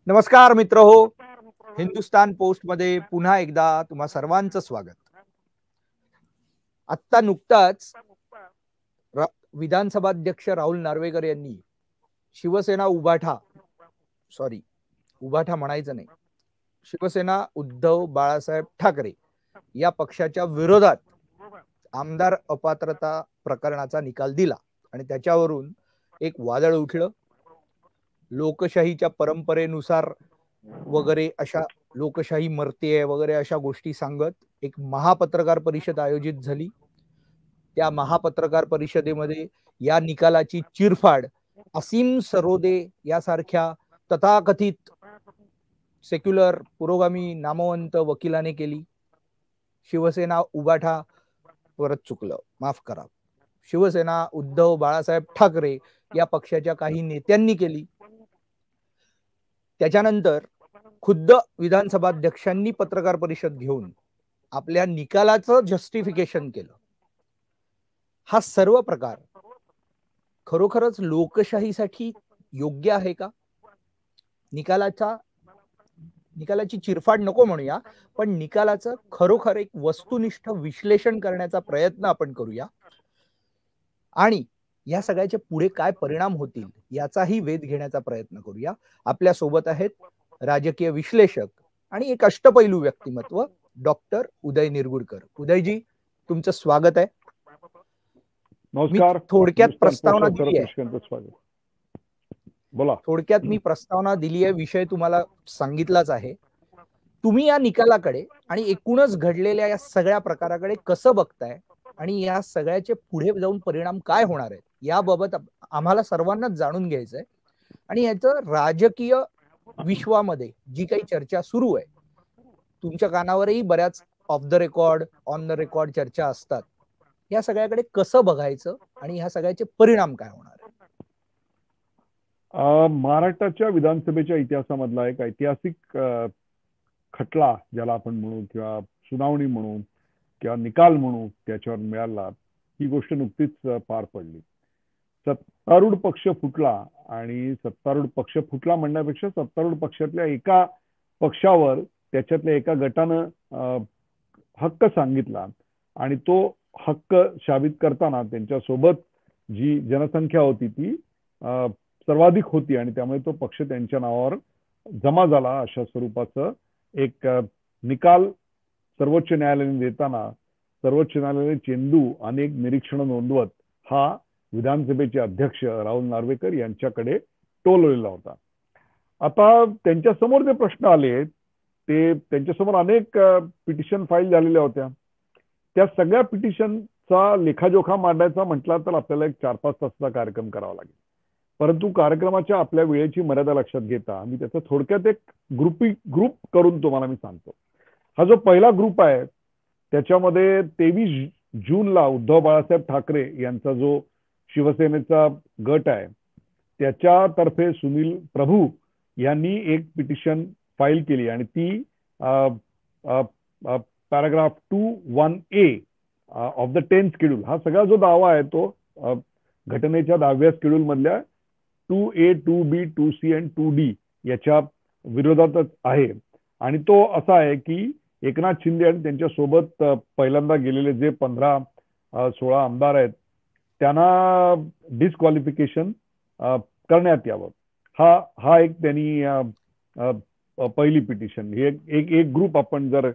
नमस्कार मित्र हो, हिंदुस्तान पोस्ट मध्ये पुन्हा एकदा तुम्हा सर्वांचं स्वागत. आत्ता नुकताच विधानसभा अध्यक्ष राहुल नार्वेकर यांनी शिवसेना उभाठा म्हणायचं नाही, शिवसेना उद्धव बाळासाहेब ठाकरे या पक्षाच्या विरोधात आमदार अपात्रता प्रकरणाचा निकाल दिला आणि त्याच्यावरून एक वादळ उठलं. लोकशाहीच्या परंपरेनुसार वगैरे अशा लोकशाही मरतेय वगैरे अशा गोष्टी सांगत एक महापत्रकार परिषद आयोजित झाली. त्या महापत्रकार परिषदेमध्ये या निकालाची चिरफाड असीम सरोदे यासारख्या तथाकथित सेक्युलर पुरोगामी नामवंत वकिलाने केली. शिवसेना उभाठा परत चुकलं, माफ करा, शिवसेना उद्धव बाळासाहेब ठाकरे या पक्षाच्या काही नेत्यांनी केली. त्याच्यानंतर खुद्द विधानसभा अध्यक्षांनी पत्रकार परिषद घेऊन आपल्या निकालाचं जस्टिफिकेशन केलं. हा सर्व प्रकार खरोखरच लोकशाहीसाठी योग्य आहे का? निकालाची चिरफाड नको म्हणूया, पण निकालाचं खरोखर एक वस्तुनिष्ठ विश्लेषण करण्याचा प्रयत्न आपण करूया आणि या सगळ्याचे पुढे काय परिणाम होतील याचाही वेध घेण्याचा प्रयत्न करूया. आपल्या सोबत आहेत राजकीय विश्लेषक आणि एक अष्टपैलू व्यक्तिमत्व डॉक्टर उदय निरगुडकर. उदयजी, तुमचं स्वागत आहे. नमस्कार. थोडक्यात प्रस्तावना दिली आहे. बोला. थोडक्यात मी प्रस्तावना दिली आहे, विषय तुम्हाला सांगितलाच आहे. तुम्ही या निकालाकडे आणि एकूणच घडलेल्या या सगळ्या प्रकाराकडे कसं बघताय आणि या सगळ्याचे पुढे जाऊन परिणाम काय होणार आहेत याबाबत आम्हाला सर्वांनाच जाणून घ्यायचं आहे. आणि याचं राजकीय विश्वामध्ये जी काही चर्चा सुरू आहे, तुमच्या कानावरही बऱ्याच of the record, on the record चर्चा असतात, या सगळ्याकडे कसं बघायचं आणि ह्या सगळ्याचे परिणाम काय होणार आहे? महाराष्ट्राच्या विधानसभेच्या इतिहासामधला एक ऐतिहासिक खटला ज्याला आपण म्हणू किंवा सुनावणी म्हणू किंवा निकाल म्हणू त्याच्यावर मिळाला, ही गोष्ट नुकतीच पार पडली. सत्तारूढ पक्ष फुटला आणि सत्तारूढ पक्ष फुटला म्हणण्यापेक्षा सत्तारूढ पक्षातल्या एका पक्षावर त्याच्यातल्या एका गटानं हक्क सांगितला आणि तो हक्क साबित करताना त्यांच्यासोबत जी जनसंख्या होती ती सर्वाधिक होती आणि त्यामुळे तो पक्ष त्यांच्या नावावर जमा झाला, अशा स्वरूपाचं एक निकाल सर्वोच्च न्यायालयाने देताना सर्वोच्च न्यायालयाने चेंडू अनेक निरीक्षण नोंदवत हा विधानसभेचे अध्यक्ष राहुल नार्वेकर यांच्याकडे टोलवलेला होता. आता त्यांच्या समोर जे प्रश्न आले ते त्यांच्यासमोर अनेक पिटिशन फाईल झालेल्या होत्या. त्या सगळ्या पिटिशनचा लेखाजोखा मांडायचा म्हटला तर आपल्याला एक 4-5 तासाचा कार्यक्रम करावा लागेल. परंतु कार्यक्रमाच्या आपल्या वेळेची मर्यादा लक्षात घेता मी त्याचं थोडक्यात एक ग्रुप करून तुम्हाला मी सांगतो. हा जो पहिला ग्रुप आहे त्याच्यामध्ये 23 जूनला उद्धव बाळासाहेब ठाकरे यांचा जो शिवसेनेचा गट आहे त्याच्यातर्फे सुनील प्रभू यांनी एक पिटिशन फाईल केली आणि ती paragraph 2(1)A of the 10th schedule, हा सगळा जो दावा आहे तो घटनेच्या 10व्या शेड्यूल मधल्या 2A, 2B, 2C आणि 2D याच्या विरोधातच आहे. आणि तो असा आहे की एकनाथ शिंदे आणि त्यांच्या सोबत पहिल्यांदा गेलेले जे 15-16 आमदार आहेत त्यांना डिस्क्वालिफिकेशन करण्यात यावं. हा एक त्यांनी पहिली पिटिशन, हे एक ग्रुप आपण जर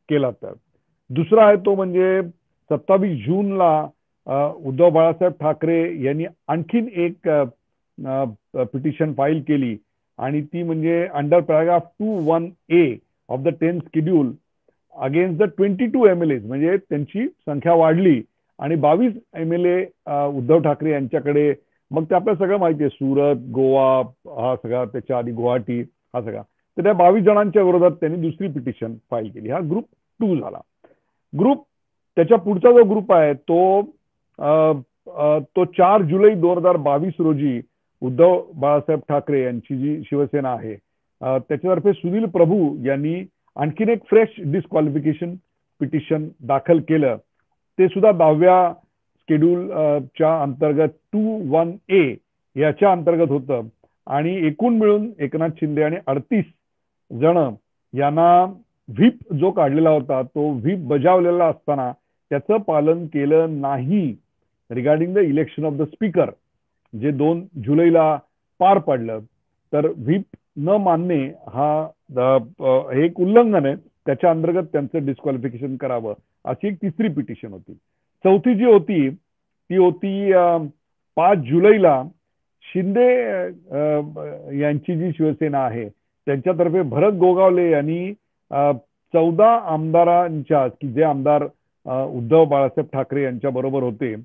केला तर. दुसरा आहे तो म्हणजे 27 जूनला उद्धव बाळासाहेब ठाकरे यांनी आणखीन एक पिटिशन फाईल केली आणि ती म्हणजे under paragraph 2(1)A of the 10th schedule against the 22 MLAs, म्हणजे त्यांची संख्या वाढली आणि 22 MLA उद्धव ठाकरे यांच्याकडे. मग ते आपल्याला सगळं माहिती आहे, सुरत, गोवा हा सगळा, त्याच्या आधी गुवाहाटी हा सगळा. तर त्या 22 जणांच्या विरोधात त्यांनी दुसरी पिटिशन फाईल केली. हा ग्रुप 2 झाला. ग्रुप त्याच्या पुढचा जो ग्रुप आहे तो 4 जुलै 2022 रोजी उद्धव बाळासाहेब ठाकरे यांची जी शिवसेना आहे त्याच्यातर्फे सुनील प्रभू यांनी आणखीन एक फ्रेश डिस्क्वालिफिकेशन पिटिशन दाखल केलं. ते सुद्धा 10व्या शेड्यूलच्या अंतर्गत 2(1)A याच्या अंतर्गत होतं आणि एकूण मिळून एकनाथ शिंदे आणि 38 जण यांना व्हीप जो काढलेला होता तो व्हीप बजावलेला असताना त्याचं पालन केलं नाही regarding the election of the speaker, जे 2 जुलैला पार पडलं. तर व्हीप न मानणे हे एक उल्लंघन आहे, त्याच्या अंतर्गत त्यांचं डिस्क्वालिफिकेशन करावं अशी एक तिसरी पिटिशन होती. चौथी जी होती ती होती 5 जुलैला शिंदे यांची जी शिवसेना आहे त्यांच्यातर्फे भरत गोगावले यांनी 14 आमदारांच्या, की जे आमदार उद्धव बाळासाहेब ठाकरे यांच्या बरोबर होते,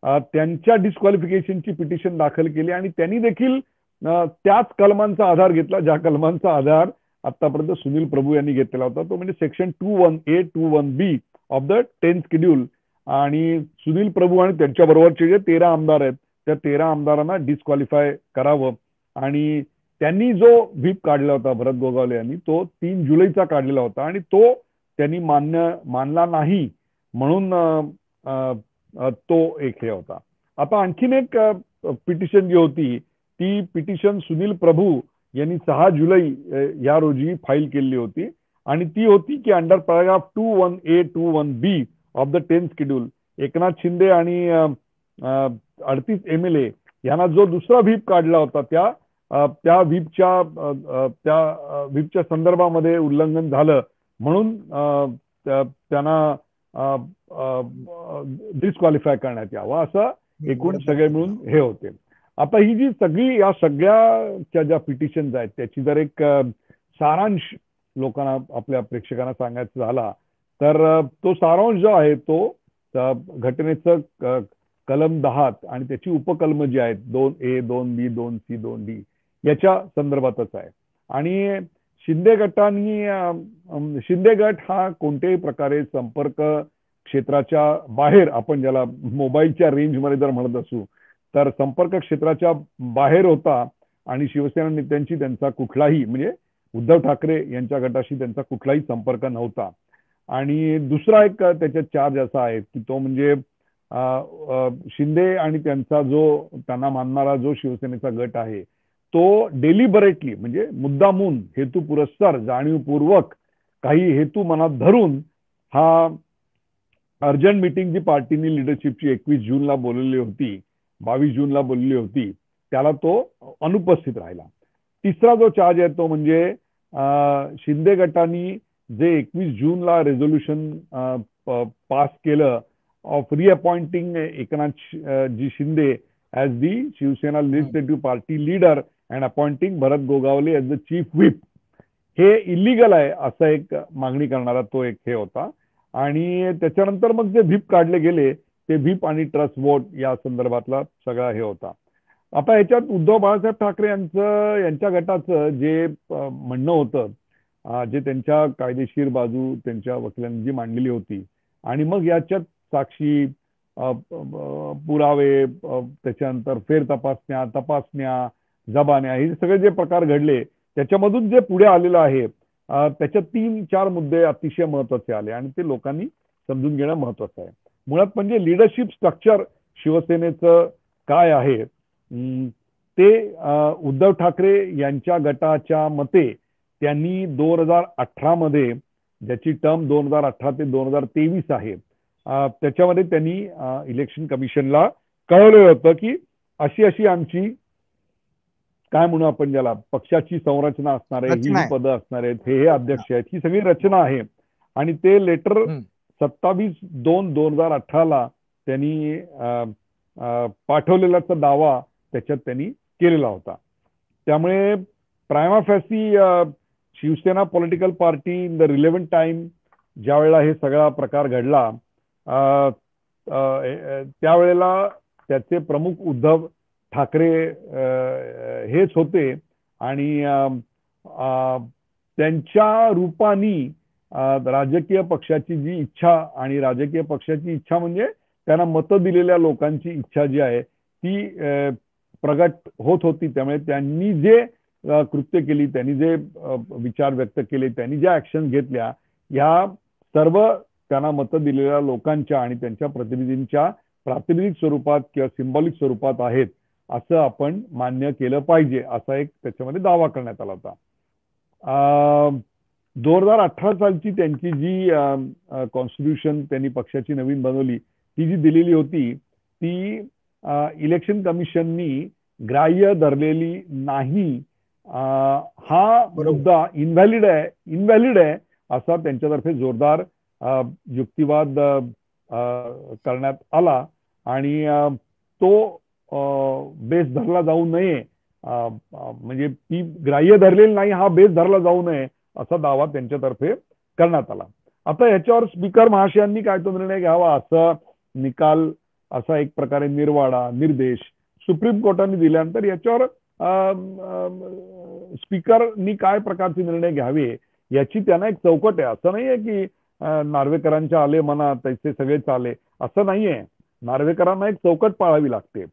त्यांच्या डिस्क्वालिफिकेशनची पिटिशन दाखल केली आणि त्यांनी देखील त्याच कलमांचा आधार घेतला ज्या कलमांचा आधार आतापर्यंत सुनील प्रभू यांनी घेतलेला होता, तो म्हणजे section 21A 21B of the 10th schedule. आणि सुनील प्रभू आणि त्यांच्याबरोबरचे जे 13 आमदार आहेत त्या 13 आमदारांना डिस्क्वालिफाय करावं. आणि त्यांनी जो व्हीप काढला होता भरत गोगावले यांनी, तो 3 जुलैचा काढलेला होता आणि तो त्यांनी मानला नाही, म्हणून तो एक हे होता. आता आणखीन एक पिटिशन जी होती ती पिटिशन सुनील प्रभू यांनी 6 जुलै या रोजी फाईल केली होती आणि ती होती की under paragraph 21A 21B of the 10th schedule Eknath Shinde आणि 38 MLA यांना जो दुसरा व्हीप काढला होता त्या व्हीपच्या संदर्भामध्ये उल्लंघन झालं, म्हणून त्यांना डिस्क्वालिफाय करण्यात यावं असं एकूण सगळे मिळून हे होते. आता ही जी सगळी या सगळ्याच्या ज्या पिटिशन्स आहेत त्याची जर एक सारांश लोकांना आपल्या प्रेक्षकांना सांगायचा झाला तर तो सारांश जो आहे तो घटनेचं कलम 10 आणि त्याची उपकलम जी आहेत 2A 2B 2C 2D याच्या संदर्भातच आहे. आणि शिंदे गट हा कोणत्याही प्रकारे संपर्क क्षेत्राच्या बाहेर, आपण ज्याला मोबाईलच्या रेंजमध्ये जर म्हणत असू तर संपर्क क्षेत्राच्या बाहेर होता आणि शिवसेना नेत्यांची त्यांचा कुठलाही, म्हणजे उद्धव ठाकरे यांच्या गटाशी त्यांचा कुठलाही संपर्क नव्हता. आणि दुसरा एक त्याच्यात चार्ज असा आहे की तो म्हणजे शिंदे आणि त्यांना मानणारा जो शिवसेनेचा गट आहे तो डेलिबरेटली, म्हणजे मुद्दामून हेतू पुरस्सर जाणीवपूर्वक काही हेतू मनात धरून हा अर्जंट मीटिंग जी पार्टीनी लिडरशिपची 21 जूनला बोलवली होती, 22 जूनला बोलली होती, त्याला तो अनुपस्थित राहिला. तिसरा जो चार्ज आहे तो म्हणजे शिंदे गटाने जे 21 जूनला रेझोल्युशन पास केलं of reappointing Eknath ji Shinde as the Shiv Sena legislative party leader and appointing Bharat Gogawale as the chief whip, हे इलिगल आहे असं एक मागणी करणारा तो एक हे होता. आणि त्याच्यानंतर मग जे व्हीप काढले गेले ते व्हीप आणि ट्रस्ट वोट या संदर्भातला सगळा हे होता. आता याच्यात उद्धव बाळासाहेब ठाकरे यांच्या गटाचं जे म्हणणं होतं, जे त्यांच्या कायदेशीर बाजू त्यांच्या वकिलांनी जी मांडलेली होती, आणि मग याच्यात साक्षी, पुरावे, त्याच्यानंतर फेर तपासण्या, जबान्या, हे सगळे जे प्रकार घडले त्याच्यामधून जे पुढे आलेलं आहे त्याच्यात 3-4 मुद्दे अतिशय महत्वाचे आले आणि ते लोकांनी समजून घेणं महत्वाचं आहे. मुळात म्हणजे लिडरशिप स्ट्रक्चर शिवसेनेचं काय आहे ते उद्धव ठाकरे यांच्या गटाच्या मते त्यांनी 2018 मध्ये, ज्याची टर्म 2018 ते 2023 आहे, त्याच्यामध्ये त्यांनी इलेक्शन कमिशनला कळवलं होतं की अशी आमची काय म्हणू आपण ज्याला पक्षाची संरचना असणार आहे, ही पदं असणार आहेत, हे अध्यक्ष आहेत, ही सगळी रचना आहे. आणि ते लेटर 27/2/2018 त्यांनी पाठवलेलाचा दावा त्याच्यात त्यांनी केलेला होता. त्यामुळे prima facie Shiv Sena political party in the relevant time ज्या वेळेला हे सगळा प्रकार घडला त्यावेळेला त्याचे प्रमुख उद्धव ठाकरे हेच होते आणि त्यांच्या रूपानी राजकीय पक्षाची जी इच्छा, आणि राजकीय पक्षाची इच्छा म्हणजे त्यांना मतं दिलेल्या लोकांची इच्छा जी आहे ती प्रगट होत होती. त्यामुळे त्यांनी जे कृत्य केली, त्यांनी जे विचार व्यक्त केले, त्यांनी ज्या ऍक्शन घेतल्या, ह्या सर्व त्यांना मतं दिलेल्या लोकांच्या आणि त्यांच्या प्रतिनिधींच्या प्रातिनिधिक स्वरूपात किंवा सिंबॉलिक स्वरूपात आहेत असं आपण मान्य केलं पाहिजे, असा एक त्याच्यामध्ये दावा करण्यात आला होता. 2018 सालची त्यांची जी कॉन्स्टिट्यूशन त्यांनी पक्षाची नवीन बनवली, ती जी दिलेली होती ती इलेक्शन कमिशननी ग्राह्य धरलेली नाही. हा मुद्दा इनव्हॅलिड आहे असा त्यांच्यातर्फे जोरदार युक्तिवाद करण्यात आला आणि तो बेस धरला जाऊ नये, म्हणजे ती ग्राह्य धरलेली नाही हा बेस धरला जाऊ नये असा दावा त्यांच्यातर्फे करण्यात आला. आता याच्यावर स्पीकर महाशयांनी काय तो निर्णय घ्यावा, असा निकाल, असा एक प्रकारे निर्देश सुप्रीम कोर्टाने दिल्यानंतर याच्यावर स्पीकरनी काय प्रकारचे निर्णय घ्यावे याची त्यांना एक चौकट आहे. असं नाहीये की नार्वेकरांच्या आले मनात तसे सगळे चाले, असं नाहीये. नार्वेकरांना एक चौकट पाळावी लागते.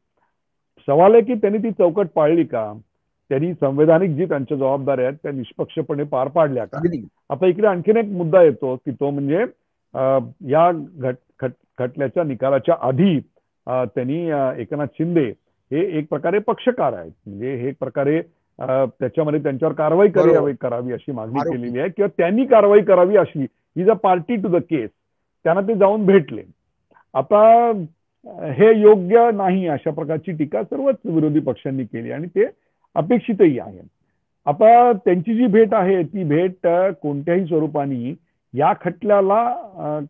सवाल आहे की त्यांनी ती चौकट पाळली का, त्यांनी संवैधानिक जी त्यांच्या जबाबदाऱ्या आहेत त्या निष्पक्षपणे पार पाडल्या का. आता इकडे आणखीन एक मुद्दा येतो की तो म्हणजे या खटल्याच्या निकालाच्या आधी त्यांनी एकनाथ शिंदे हे एक प्रकारे पक्षकार आहेत, म्हणजे हे एक प्रकारे त्याच्यामध्ये त्यांच्यावर कारवाई करावी अशी मागणी केलेली आहे किंवा त्यांनी कारवाई करावी अशी, is a party to the case. त्यांना ते जाऊन भेटले. आता हे योग्य नाही अशा प्रकारची टीका सर्वच विरोधी पक्षांनी केली आणि ते अपेक्षितही आहे. आता त्यांची जी भेट आहे ती भेट कोणत्याही स्वरूपाने या खटल्याला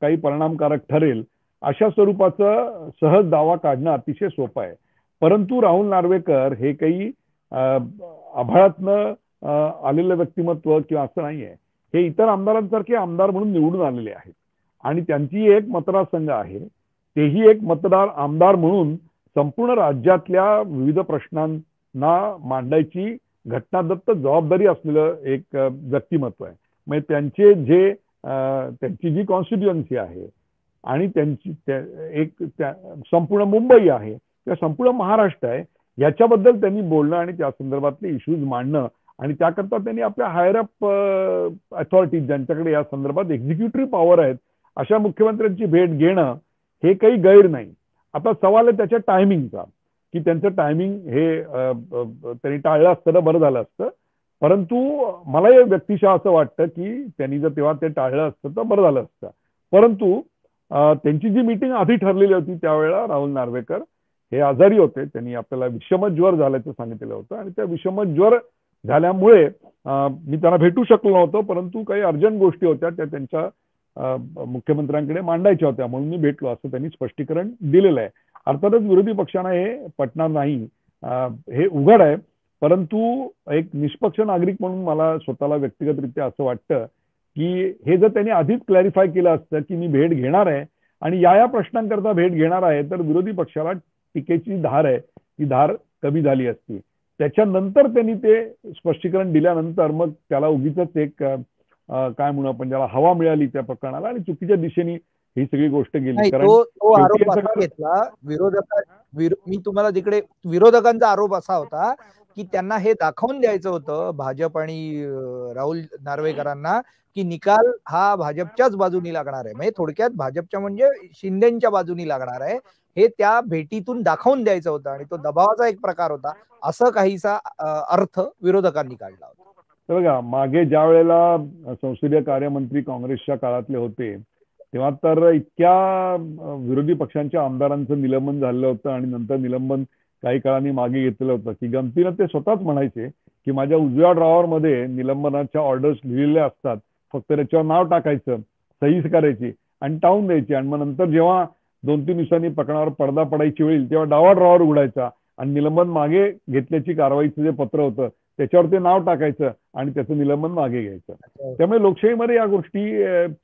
काही परिणामकारक ठरेल अशा स्वरूपाचं सहज दावा काढणं अतिशय सोपं आहे. परंतु राहुल नार्वेकर हे काही आभाळातनं आलेलं व्यक्तिमत्व किंवा असं नाहीये. हे इतर आमदारांसारखे आमदार म्हणून निवडून आलेले आहेत आणि त्यांची एक मतदारसंघ आहे, तेही एक मतदार आमदार म्हणून संपूर्ण राज्यातल्या विविध प्रश्नांना मांडायची घटनादत्त जबाबदारी असलेलं एक व्यक्तिमत्व आहे. म्हणजे त्यांची जी कॉन्स्टिट्युएन्सी आहे आणि त्यांची एक संपूर्ण मुंबई आहे किंवा संपूर्ण महाराष्ट्र आहे याच्याबद्दल त्यांनी बोलणं आणि त्या संदर्भातले इश्यूज मांडणं आणि त्याकरता त्यांनी आपल्या हायर अप अथॉरिटीज ज्यांच्याकडे या संदर्भात एक्झिक्युटिव्ह पॉवर आहेत अशा मुख्यमंत्र्यांची भेट घेणं हे काही गैर नाही. आता सवाल आहे त्याच्या टायमिंगचा, की त्यांचं टायमिंग हे त्यांनी टाळलं असतं तर बरं झालं असतं. परंतु मला या व्यक्तिशः असं वाटतं की त्यांनी जर तेव्हा ते टाळलं असतं तर बरं झालं असतं. परंतु त्यांची जी मीटिंग आधी ठरलेली होती त्यावेळेला राहुल नार्वेकर हे आजारी होते. त्यांनी आपल्याला विषमज्वर ज्वर झाल्याचं सांगितलेलं होतं आणि त्या विषमज्वर ज्वर झाल्यामुळे मी त्यांना भेटू शकलो नव्हतो, परंतु काही अर्जंट गोष्टी होत्या त्या त्यांच्या मुख्यमंत्र्यांकडे मांडायच्या होत्या म्हणून मी भेटलो असं त्यांनी स्पष्टीकरण दिलेलं आहे. अर्थातच विरोधी पक्षांना हे पटणार नाही, हे उघड आहे. परंतु एक निष्पक्ष नागरिक म्हणून मला स्वतःला व्यक्तिगतरित्या असं वाटतं की हे जर त्यांनी आधीच क्लॅरिफाय केलं असतं की मी भेट घेणार आहे आणि या प्रश्नांकरता भेट घेणार आहे तर विरोधी पक्षाला टीकेची धार आहे ती धार कमी झाली असती. त्याच्यानंतर त्यांनी ते स्पष्टीकरण दिल्यानंतर मग त्याला उगीच एक काय म्हणू आपण ज्याला हवा मिळाली त्या प्रकरणाला आणि चुकीच्या दिशेने ही सगळी गोष्ट गेली. तो आरोप असा घेतला मी तुम्हाला तिकडे विरोधकांचा आरोप असा होता की त्यांना हे दाखवून द्यायचं होतं भाजप आणि राहुल नार्वेकरांना की निकाल हा भाजपच्याच बाजूनी लागणार आहे, म्हणजे थोडक्यात भाजपच्या म्हणजे शिंदेच्या बाजूनी लागणार आहे हे त्या भेटीतून दाखवून द्यायचं होतं आणि तो दबावाचा एक प्रकार होता असं काहीसा अर्थ विरोधकांनी काढला होता. बघा मागे ज्या वेळेला संसदीय कार्यमंत्री काँग्रेसच्या काळातले होते तेव्हा तर इतक्या विरोधी पक्षांच्या आमदारांचं निलंबन झालं होतं आणि नंतर निलंबन काही काळांनी मागे घेतलं होतं की गमतीनं ते स्वतःच म्हणायचे की माझ्या उजव्या ड्रॉवरमध्ये निलंबनाच्या ऑर्डर्स लिहिलेल्या असतात, फक्त त्याच्यावर नाव टाकायचं, सही करायची आणि टाळून द्यायची आणि मग नंतर जेव्हा 2-3 दिवसांनी प्रकरणावर पडदा पडायची वेळ तेव्हा डावा ड्रॉवर उघडायचा आणि निलंबन मागे घेतल्याची कारवाईचं जे पत्र होतं त्याच्यावर ते नाव टाकायचं आणि त्याचं निलंबन मागे घ्यायचं. त्यामुळे लोकशाहीमध्ये या गोष्टी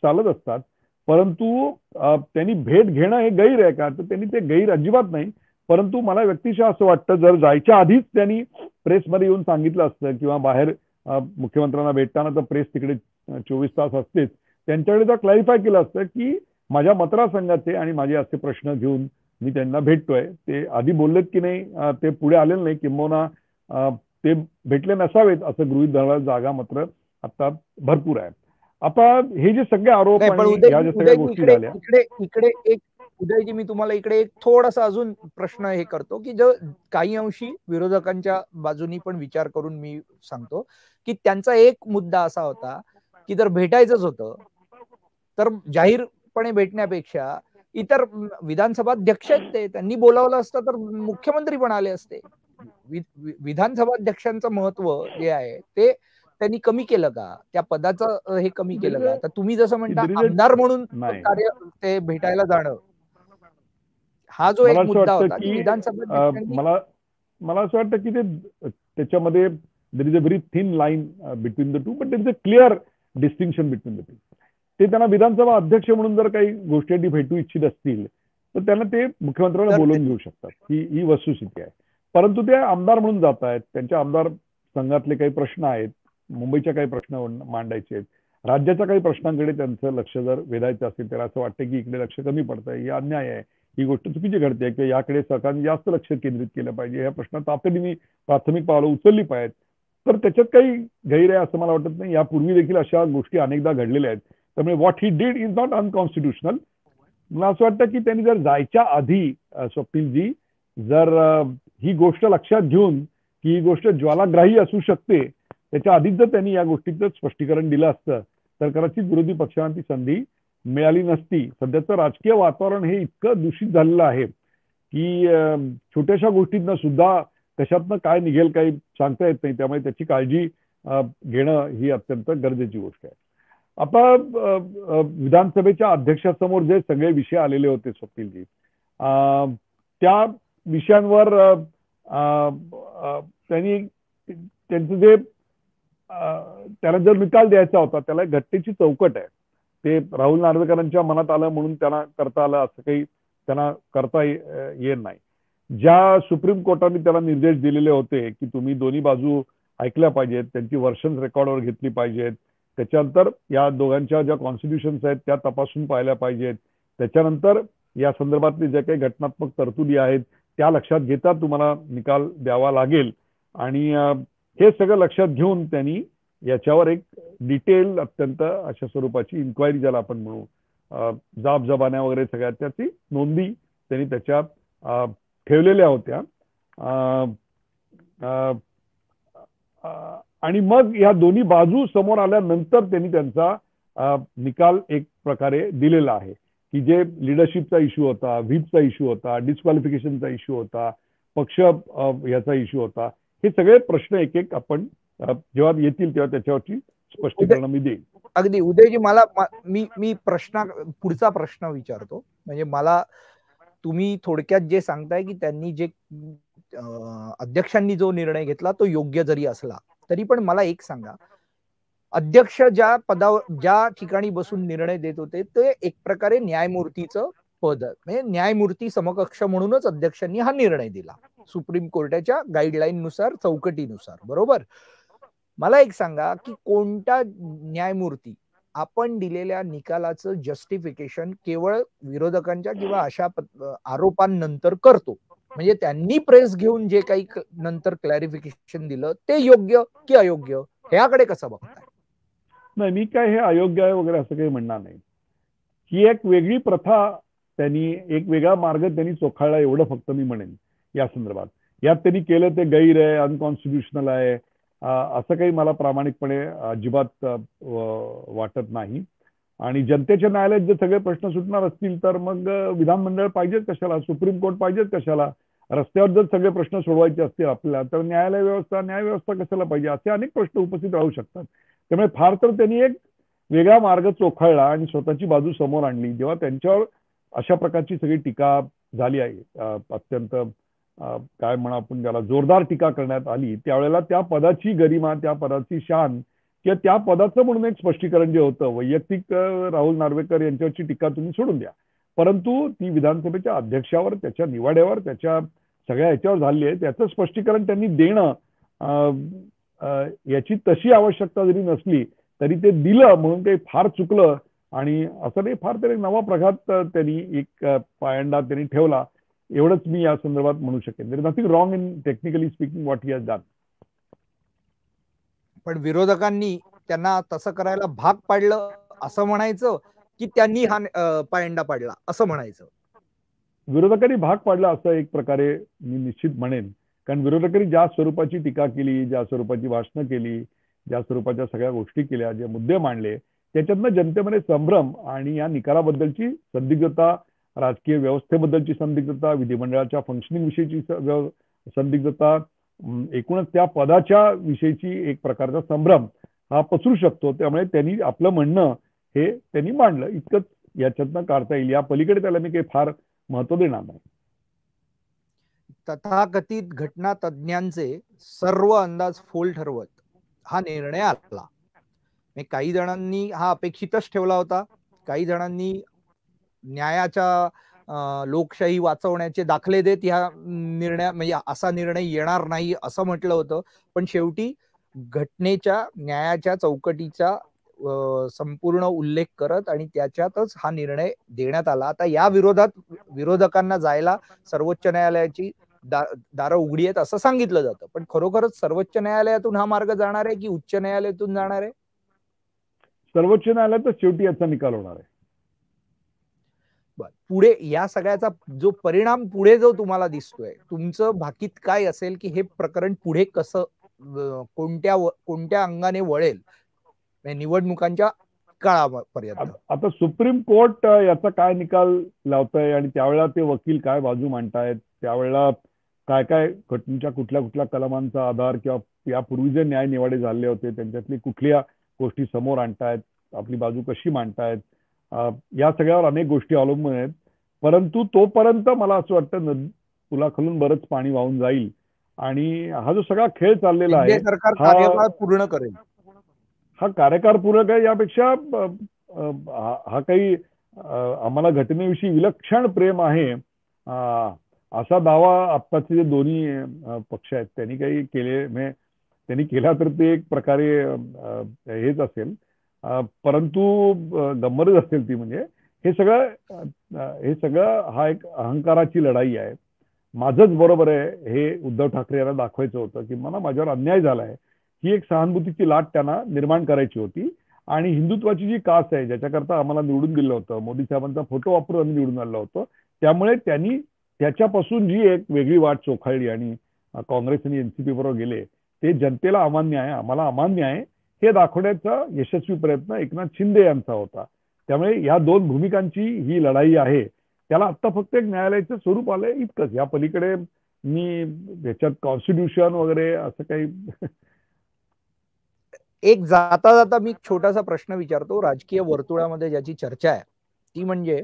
चालत असतात. परंतु त्यांनी भेट घेणं हे गैर आहे का, तर त्यांनी ते गैर अजिबात नाही. परंतु मला व्यक्तिशः असं वाटतं जर जायच्या आधीच त्यांनी प्रेसमध्ये येऊन सांगितलं असतं किंवा बाहेर मुख्यमंत्र्यांना भेटताना तर प्रेस तिकडे 24 तास असतेच, त्यांच्याकडे जर क्लॅरिफाय केलं असतं की माझ्या मतदारसंघाचे आणि माझे असे प्रश्न घेऊन मी त्यांना भेटतोय. ते आधी बोललेत की नाही ते पुढे आलेलं नाही, किंबहुना ते भेटले नसावेत असं गृहीत धरायला जागा मात्र आता भरपूर आहे. आता हे जे सगळे आरोप आणि या ज्या सगळ्या गोष्टी झाल्या उदयजी मी तुम्हाला इकडे एक थोडासा अजून प्रश्न हे करतो की जो काही अंशी विरोधकांच्या बाजूनी पण विचार करून मी सांगतो की त्यांचा एक मुद्दा असा होता की जर भेटायचंच होतं तर जाहीरपणे भेटण्यापेक्षा इतर विधानसभा अध्यक्ष आहेत ते, त्यांनी बोलावलं असतं तर मुख्यमंत्री पण आले असते. विधानसभा अध्यक्षांचं महत्व जे आहे ते त्यांनी कमी केलं का, त्या पदाचं हे कमी केलं का? तर तुम्ही जसं म्हणता आमदार म्हणून कार्य ते भेटायला जाणं, हा जो एक मुद्दा होता की विधानसभा मला असं वाटतं की ते त्याच्यामध्ये there is a very thin line between the two, but there is a clear distinction between the two. ते त्यांना विधानसभा अध्यक्ष म्हणून जर काही गोष्टी भेटू इच्छित असतील तर त्यांना ते मुख्यमंत्र्यांना बोलवून घेऊ शकतात, ही वस्तुस्थिती आहे. परंतु ते आमदार म्हणून जात आहेत, त्यांच्या आमदार संघातले काही प्रश्न आहेत, मुंबईच्या काही प्रश्न मांडायचे आहेत, राज्याच्या काही प्रश्नांकडे त्यांचं लक्ष जर वेधायचं असेल तर असं वाटतं की इकडे लक्ष कमी पडतंय, हे अन्याय आहे, ही गोष्ट चुकीची घडते की याकडे सरकारने जास्त लक्ष केंद्रित केलं पाहिजे, या प्रश्नात तातडीने प्राथमिक पावलं उचलली पाहिजेत. तर त्याच्यात काही गैर आहे असं मला वाटत नाही. यापूर्वी देखील अशा गोष्टी अनेकदा घडलेल्या आहेत. त्यामुळे what he did is not unconstitutional. मला असं वाटतं की त्यांनी जर जायच्या आधी स्वप्नीलजी जर ही गोष्ट लक्षात घेऊन की ही गोष्ट ज्वालाग्राही असू शकते त्याच्या आधीच जर त्यांनी या गोष्टीचं स्पष्टीकरण दिलं असतं तर कदाचित विरोधी पक्षांना ती संधी मिळाली नसती. सध्याचं राजकीय वातावरण हे इतकं दूषित झालेलं आहे की छोट्याशा गोष्टींना सुद्धा कशातनं काय निघेल काही सांगता येत नाही. त्यामुळे त्याची काळजी घेणं ही अत्यंत गरजेची गोष्ट आहे. आता विधानसभेच्या अध्यक्षासमोर जे सगळे विषय आलेले होते स्वप्नीलजी, त्या विषयांवर त्यांनी त्यांचं जे त्याला जर निकाल द्यायचा होता त्याला घटनेची चौकट आहे. ते राहुल नार्वेकरांच्या मनात आलं म्हणून त्यांना करता आलं असं काही त्यांना करता येत नाही. ज्या सुप्रीम कोर्टाने त्याला निर्देश दिलेले होते की तुम्ही दोन्ही बाजू ऐकल्या पाहिजेत, त्यांची वर्षन्स रेकॉर्डवर घेतली पाहिजेत, त्याच्यानंतर या दोघांच्या ज्या कॉन्स्टिट्यूशन्स आहेत त्या तपासून पाहिल्या पाहिजेत, त्याच्यानंतर या संदर्भातले जे काही घटनात्मक तरतुदी आहेत त्या लक्षात घेता तुम्हाला निकाल द्यावा लागेल. आणि हे सगळं लक्षात घेऊन त्यांनी याच्यावर एक डिटेल अत्यंत अशा स्वरूपाची इन्क्वायरी ज्याला आपण म्हणू जाबजबान्या वगैरे सगळ्या त्याची नोंदी त्यांनी त्याच्या ठेवलेल्या होत्या. आणि मग या दोन्ही बाजू समोर आल्यानंतर त्यांनी त्यांचा निकाल एक प्रकारे दिलेला आहे की जे लिडरशिपचा इश्यू होता, व्हीपचा इश्यू होता, डिस्क्वालिफिकेशनचा इश्यू होता, पक्ष याचा इश्यू होता, हे सगळे प्रश्न एक एक आपण जेव्हा येतील तेव्हा त्याच्यावरची स्पष्टीकरण मी देईन. अगदी उदयजी मला मी पुढचा प्रश्न विचारतो. म्हणजे मला तुम्ही थोडक्यात जे सांगताय की त्यांनी जे अध्यक्षांनी जो निर्णय घेतला तो योग्य जरी असला तरी पण मला एक सांगा, अध्यक्ष ज्या पदावर ज्या ठिकाणी बसून निर्णय देत होते ते एक प्रकारे न्यायमूर्तीचं पद, म्हणजे न्यायमूर्ती समकक्ष म्हणूनच अध्यक्षांनी हा निर्णय दिला सुप्रीम कोर्टाच्या गाईडलाईन नुसार, चौकटीनुसार, बरोबर. मला एक सांगा की कोणता न्यायमूर्ती आपण दिलेल्या निकालाचं जस्टिफिकेशन केवळ विरोधकांच्या किंवा अशा आरोपांनंतर करतो, म्हणजे त्यांनी प्रेस घेऊन जे काही नंतर क्लॅरिफिकेशन दिलं ते योग्य की अयोग्य, ह्याकडे कसं बघताय? नाही, मी काय हे अयोग्य आहे वगैरे असं काही म्हणणार नाही. ही एक वेगळी प्रथा त्यांनी, एक वेगळा मार्ग त्यांनी चोखाळला एवढं फक्त मी म्हणेन या संदर्भात. यात त्यांनी केलं ते गैर आहे, अनकॉन्स्टिट्युशनल आहे असं काही मला प्रामाणिकपणे अजिबात वाटत नाही. आणि जनतेच्या न्यायालयात जे सगळे प्रश्न सुटणार असतील तर मग विधानमंडळ पाहिजेच कशाला, सुप्रीम कोर्ट पाहिजेच कशाला, रस्त्यावर जर सगळे प्रश्न सोडवायचे असतील आपल्याला तर न्याय व्यवस्था कशाला पाहिजे, असे अनेक प्रश्न उपस्थित राहू शकतात. त्यामुळे फार तर त्यांनी एक वेगळा मार्ग चोखाळला आणि स्वतःची बाजू समोर आणली. जेव्हा त्यांच्यावर अशा प्रकारची सगळी टीका झाली आहे, अत्यंत काय म्हणा आपण त्याला जोरदार टीका करण्यात आली, त्यावेळेला त्या पदाची गरिमा, त्या पदाची शान किंवा त्या पदाचं म्हणून एक स्पष्टीकरण जे होतं, वैयक्तिक राहुल नार्वेकर यांच्यावरची टीका तुम्ही सोडून द्या, परंतु ती विधानसभेच्या अध्यक्षावर, त्याच्या निवाड्यावर, त्याच्या सगळ्या याच्यावर झाली आहे, त्याचं स्पष्टीकरण त्यांनी देणं याची तशी आवश्यकता जरी नसली तरी ते दिलं म्हणून ते फार चुकलं. आणि असं नाही, फार तरी नवा प्रघात त्यांनी एक पायंडा त्यांनी ठेवला, एवढंच मी या संदर्भात म्हणू शकेन. There is nothing wrong in technically speaking what he has done. पण विरोधकांनी त्यांना तसं करायला भाग पाडलं असं म्हणायचं की त्यांनी हा पायंडा पाडला असं म्हणायचं? विरोधकांनी भाग पाडला असं एक प्रकारे मी निश्चित म्हणेन. कारण विरोधकांनी ज्या स्वरूपाची टीका केली, ज्या स्वरूपाची भाषणं केली, ज्या स्वरूपाच्या सगळ्या गोष्टी केल्या, जे मुद्दे मांडले, त्याच्यातनं जनतेमध्ये संभ्रम आणि या निकालाबद्दलची संदिग्धता, राजकीय व्यवस्थेबद्दलची संदिग्धता, विधिमंडळाच्या फंक्शनिंग विषयीची संदिग्धता, एकूणच त्या पदाच्या विषयीची एक प्रकारचा संभ्रम हा पसरू शकतो. त्यामुळे त्यांनी आपलं म्हणणं हे त्यांनी मांडलं, इतकंच याच्यातनं काढता येईल. या पलीकडे त्याला मी काही फार महत्व देणार नाही. तथाकथित घटना तज्ञांचे सर्व अंदाज फोल ठरवत हा निर्णय आला. काही जणांनी हा अपेक्षितच ठेवला होता, काही जणांनी न्यायाच्या लोकशाही वाचवण्याचे दाखले देत ह्या निर्णय म्हणजे असा निर्णय येणार नाही असं म्हटलं होतं. पण शेवटी घटनेच्या न्यायाच्या चौकटीचा संपूर्ण उल्लेख करत आणि त्याच्यातच हा निर्णय देण्यात आला. आता या विरोधात विरोधकांना जायला सर्वोच्च न्यायालयाची दारं उघडी आहेत असं सांगितलं जातं. पण खरोखरच सर्वोच्च न्यायालयातून हा मार्ग जाणार आहे की उच्च न्यायालयातून जाणार आहे? सर्वोच्च न्यायालयातच शेवटी याचा निकाल होणार आहे. पुढे या सगळ्याचा जो परिणाम पुढे जो तुम्हाला दिसतोय, तुमचं भाकीत काय असेल की हे प्रकरण पुढे कसं कोणत्या अंगाने वळेल निवडणुकांच्या काळापर्यंत? आता सुप्रीम कोर्ट याचा काय निकाल लावतंय आणि त्यावेळेला ते वकील काय बाजू मांडतायत, त्यावेळेला काय काय घटनेच्या कुठल्या कुठल्या कलमांचा आधार किंवा यापूर्वी जे न्यायनिवाडे झाले होते त्यांच्यातली कुठल्या गोष्टी समोर आणतायत, आपली बाजू कशी मांडतायत, या सगळ्यावर अनेक गोष्टी अवलंबून आहेत. परंतु तोपर्यंत मला असं वाटतं पुलाखालून बरंच पाणी वाहून जाईल आणि हा जो सगळा खेळ चाललेला आहे सरकार कार्यकाळ पूर्ण करेल. हा कार्यकाळ पूर्ण आहे यापेक्षा हा काही आम्हाला घटनेविषयी विलक्षण प्रेम आहे असा दावा आत्ताचे जे दोन्ही पक्ष आहेत त्यांनी काही केले, त्यांनी केला तर ते एक प्रकारे हेच असेल. परंतु गंमतच असेल ती म्हणजे हे सगळं हा एक अहंकाराची लढाई आहे. माझंच बरोबर आहे हे उद्धव ठाकरे यांना दाखवायचं होतं की मला माझ्यावर अन्याय झालाय, ही एक सहानुभूतीची लाट त्यांना निर्माण करायची होती. आणि हिंदुत्वाची जी कास आहे ज्याच्याकरता आम्हाला निवडून दिलं होतं, मोदी साहेबांचा फोटो वापरून आम्ही निवडून आलं होतं, त्यामुळे त्यांनी त्याच्यापासून जी एक वेगळी वाट चोखाळली आणि काँग्रेस आणि एनसीपी बरोबर गेले, ते जनतेला अमान्य आहे, आम्हाला अमान्य आहे हे दाखवण्याचा यशस्वी प्रयत्न एकनाथ शिंदे यांचा होता. त्यामुळे या दोन भूमिकांची ही लढाई आहे. त्याला आता फक्त एक न्यायालयाचं स्वरूप आलंय इतकंच. या पलीकडे मी त्याच्यात कॉन्स्टिट्यूशन वगैरे असं काही एक जाता जाता मी छोटासा प्रश्न विचारतो. राजकीय वर्तुळामध्ये ज्याची चर्चा आहे ती म्हणजे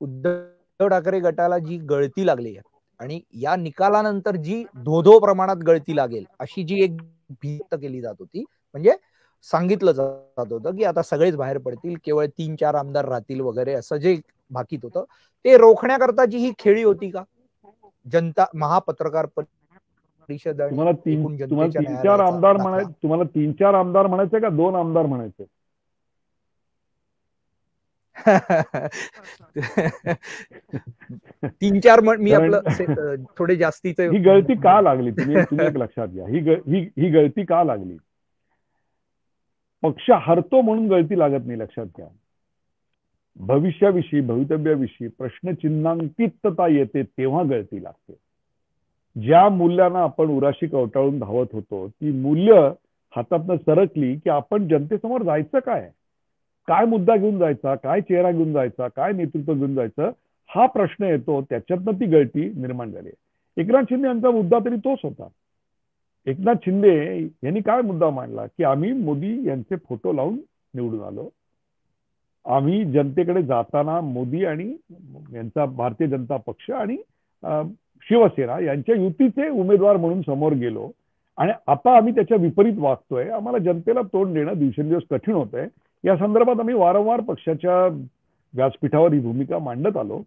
उद्धव ठाकरे गटाला जी गळती लागली आहे आणि या निकालानंतर जी धोधो प्रमाणात गळती लागेल अशी जी एक भीत केली जात होती, म्हणजे सांगितलं जात होतं की आता सगळेच बाहेर पडतील, केवळ 3-4 आमदार राहतील वगैरे असं जे भाकीत होतं, ते रोखण्याकरताची ही खेळी होती का? जनता महापत्रकार परिषद तुम्हाला तीन चार आमदार म्हणायचे का 2 आमदार म्हणायचे? 3-4 मी आपलं थोडे जास्तीचे. ही गळती का लागली तुम्ही एक लक्षात घ्या. ही गळती का लागली? पक्ष हरतो म्हणून गळती लागत नाही, लक्षात घ्या. भविष्याविषयी भवितव्याविषयी प्रश्नचिन्हांकितता येते तेव्हा गळती लागते. ज्या मूल्यांना आपण उराशी कवटाळून धावत होतो ती मूल्य हातातनं सरकली की आपण जनतेसमोर जायचं काय मुद्दा घेऊन जायचा, काय चेहरा घेऊन जायचा, काय नेतृत्व घेऊन जायचं, हा प्रश्न येतो. त्याच्यातनं ती गळती निर्माण झाली. एकनाथ शिंदे यांचा मुद्दा तरी तोच होता. एकनाथ शिंदे यांनी काय मुद्दा मांडला की आम्ही मोदी यांचे फोटो लावून निवडून आलो, आम्ही जनतेकडे जाताना मोदी आणि यांचा भारतीय जनता पक्ष आणि शिवसेना यांच्या युतीचे उमेदवार म्हणून समोर गेलो आणि आता आम्ही त्याच्या विपरीत वागतोय, आम्हाला जनतेला तोंड देणं दिवसेंदिवस कठीण होतंय. या संदर्भात आम्ही वारंवार पक्षाच्या व्यासपीठावर ही भूमिका मांडत आलो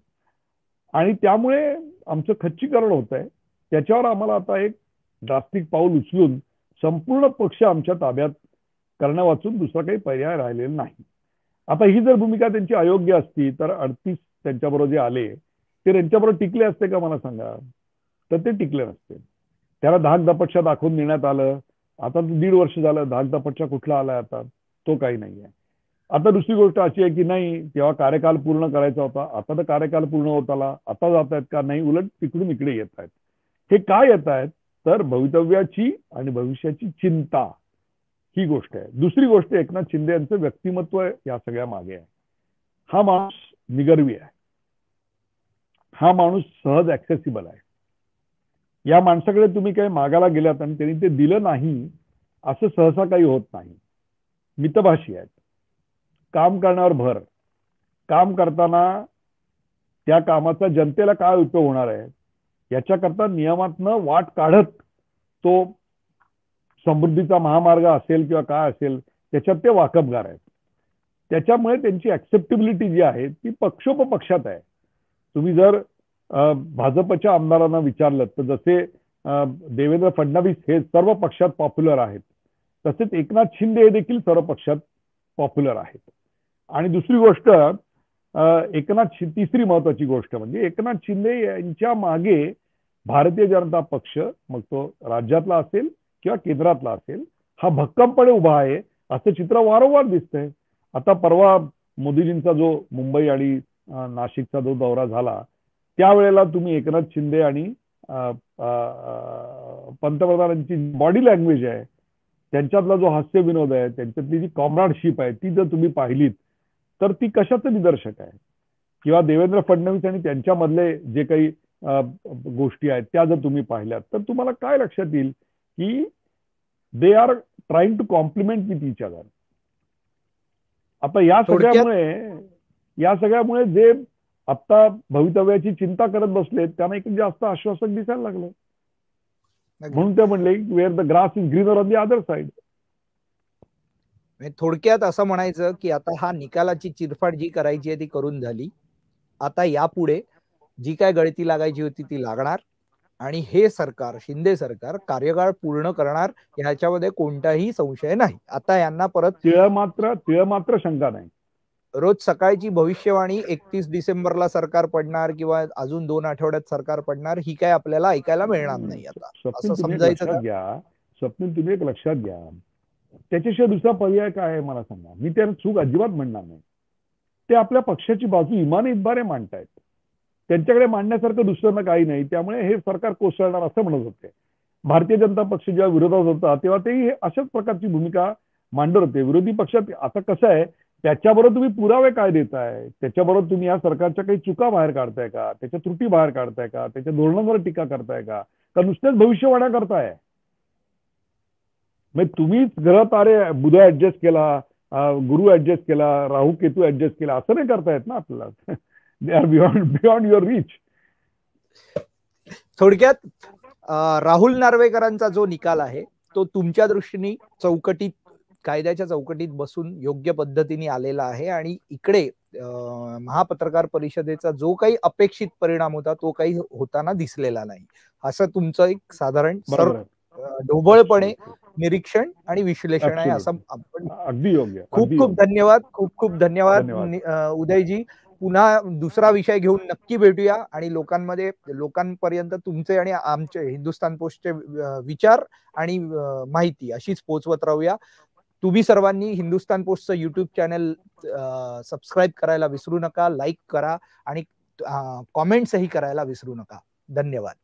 आणि त्यामुळे आमचं खच्चीकरण होत आहे. त्याच्यावर आम्हाला आता एक ड्रास्टिक पाऊल उचलून संपूर्ण पक्ष आमच्या ताब्यात करणं वाचून दुसरा काही पर्याय राहिलेला नाही. आता ही जर भूमिका त्यांची अयोग्य असती तर 38 त्यांच्याबरोबर जे आले ते त्यांच्याबरोबर टिकले असते का मला सांगा? तर ते टिकले नसते. त्याला धाकधपटशा दाखवून देण्यात आलं. आता 1.5 वर्ष झालं, धाकधपटशा कुठला आलाय आता? तो काही नाहीये. आता दुसरी गोष्ट अशी आहे की नाही, तेव्हा कार्यकाल पूर्ण करायचा होता, आता तर कार्यकाल पूर्ण होत आला, आता जात आहेत का नाही, उलट तिकडून इकडे येत आहेत. हे काय येत आहेत तर भवितव्याची आणि भविष्याची चिंता, ही गोष्ट आहे. दुसरी गोष्ट, एकनाथ शिंदे यांचं व्यक्तिमत्व या सगळ्या मागे आहे. हा माणूस निगर्वी आहे, हा माणूस सहज ऍक्सेसिबल आहे. या माणसाकडे तुम्ही काही मागायला गेलात आणि त्यांनी ते दिलं नाही असं सहसा काही होत नाही. मितभाषी आहेत, काम करण्यावर भर, काम करताना त्या कामाचा जनतेला काय उपयोग होणार आहे याच्याकरता नियमातनं वाट काढत तो समृद्धीचा महामार्ग असेल किंवा काय असेल त्याच्यात ते वाकबगार आहेत. त्याच्यामुळे त्यांची ऍक्सेप्टेबिलिटी जी आहे ती पक्षोपपक्षात आहे. तुम्ही जर भाजपच्या आमदारांना विचारलं तर जसे देवेंद्र फडणवीस हे सर्व पक्षात पॉप्युलर आहेत, तसेच एकनाथ शिंदे हे देखील सर्व पक्षात पॉप्युलर आहेत. आणि दुसरी गोष्ट, तिसरी महत्वाची गोष्ट म्हणजे एकनाथ शिंदे यांच्या मागे भारतीय जनता पक्ष, मग तो राज्यातला असेल किंवा केंद्रातला असेल, हा भक्कमपणे उभा आहे असं चित्र वारंवार दिसतंय. आता परवा मोदीजींचा जो मुंबई आणि नाशिकचा जो दौरा झाला त्यावेळेला तुम्ही एकनाथ शिंदे आणि पंतप्रधानांची बॉडी लँग्वेज आहे, त्यांच्यातला जो हास्य विनोद आहे, त्यांच्यातली जी कॉम्राडशिप आहे, ती जर तुम्ही पाहिलीत तर ती कशाचं निदर्शक आहे. किंवा देवेंद्र फडणवीस आणि त्यांच्यामधले जे काही गोष्टी आहेत त्या जर तुम्ही पाहिल्यात तर तुम्हाला काय लक्षात येईल की they are trying to compliment with each other. आता या सगळ्यामुळे जे आता भवितव्याची चिंता करत बसले त्यांना एक जास्त आश्वासक दिसायला लागलं. म्हणून ते म्हणले where the grass is greener on the other side. थोडक्यात असं म्हणायचं की आता हा निकालाची चिरफाड जी करायची आहे ती करून झाली. आता यापुढे जी काय गळती लागायची होती ती लागणार आणि हे सरकार, शिंदे सरकार कार्यकाळ पूर्ण करणार याच्यामध्ये कोणताही संशय नाही. आता यांना परत तिळ मात्र शंका नाही. रोज सकाळची भविष्यवाणी 31 डिसेंबरला सरकार पडणार किंवा अजून 2 आठवड्यात सरकार पडणार ही काय आपल्याला ऐकायला मिळणार नाही. आता असं समजायचं घ्या. स्वप्नील, तुम्ही एक लक्षात घ्या, त्याच्याशिवाय दुसरा पर्याय काय आहे मला सांगा. मी त्यांना चूक अजिबात म्हणणार नाही. ते आपल्या पक्षाची बाजू इमाने इतबारे मांडतायत, त्यांच्याकडे मांडण्यासारखं दुसरं काही नाही. त्यामुळे हे सरकार कोसळणार असं म्हणत होते. भारतीय जनता पक्ष जेव्हा विरोधात होता तेव्हा ते अशाच प्रकारची भूमिका मांडत होते. विरोधी पक्षात आता कसं आहे, त्याच्याबरोबर तुम्ही पुरावे काय देताय, त्याच्याबरोबर तुम्ही या सरकारच्या काही चुका बाहेर काढताय का, त्याच्या त्रुटी बाहेर काढताय का, त्याच्या धोरणांवर टीका करताय का नुसतेच भविष्यवाण्या करताय. म्हणजे तुम्हीच ग्रह तारे बुध ऍडजस्ट केला, गुरु ऍडजस्ट केला, राहू केतू ऍडजस्ट केला असं नाही करतायत ना आपल्याला. They are beyond your reach. थोडक्यात राहुल नार्वेकरांचा जो निकाल आहे तो तुमच्या दृष्टीने चौकटीत, कायद्याच्या चौकटीत बसून योग्य पद्धतीने आलेला आहे आणि इकडे महापत्रकार परिषदेचा जो काही अपेक्षित परिणाम होता तो काही होताना दिसलेला नाही, असं तुमचं एक साधारण ढोबळपणे निरीक्षण आणि विश्लेषण आहे. असं आपण अगदी योग्य. खूप खूप धन्यवाद उदयजी. पुन्हा दुसरा विषय घेऊन नक्की भेटूया आणि लोकांपर्यंत तुमचे आणि आमचे हिंदुस्थान पोस्टचे विचार आणि माहिती अशीच पोहोचवत राहूया. तुम्ही सर्वांनी हिंदुस्थान पोस्टचं युट्यूब चॅनल सबस्क्राईब करायला विसरू नका, लाईक करा आणि कॉमेंट्सही करायला विसरू नका. धन्यवाद.